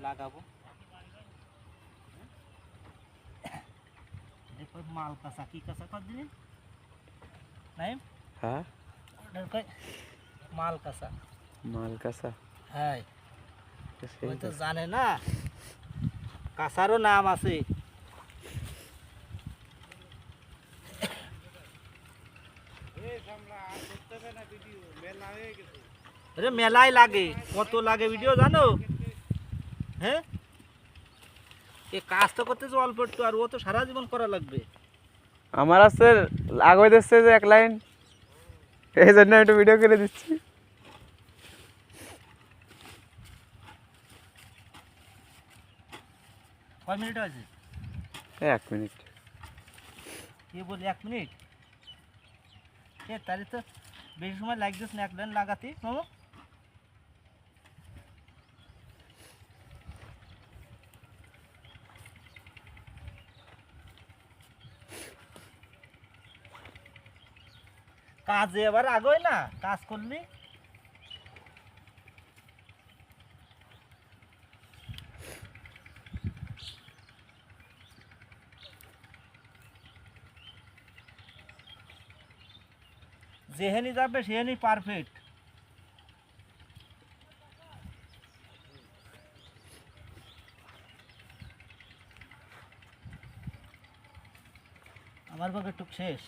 লাগাবো। দেখো মাল কাঁচা কি কাঁচা কর দিন নাই। হ্যাঁ মাল কাঁচা মাল কাঁচা। হ্যাঁ ওই তো জানে না কাঁচারও নাম আছে। মেলায় লাগে কত লাগে ভিডিও জানো? হ্যাঁ এ কাজ তো করতেছে অল্প একটু আর ও তো সারা জীবন করা লাগবে। আমার আছে লাগাই দিচ্ছে যে এক লাইন, এই জন্য একটু ভিডিও করে দিচ্ছি। কয় মিনিট আছে? 1 মিনিট। কে বলি 1 মিনিট? তাহলে তো বেশি সময় লাগছিস না এক লাইন লাগাতে মামু। কাজে এবার আগে না কাজ করলি যেহেনি যাবে সেহেনি পারফেক্ট। আমার পক্ষে টুক শেষ।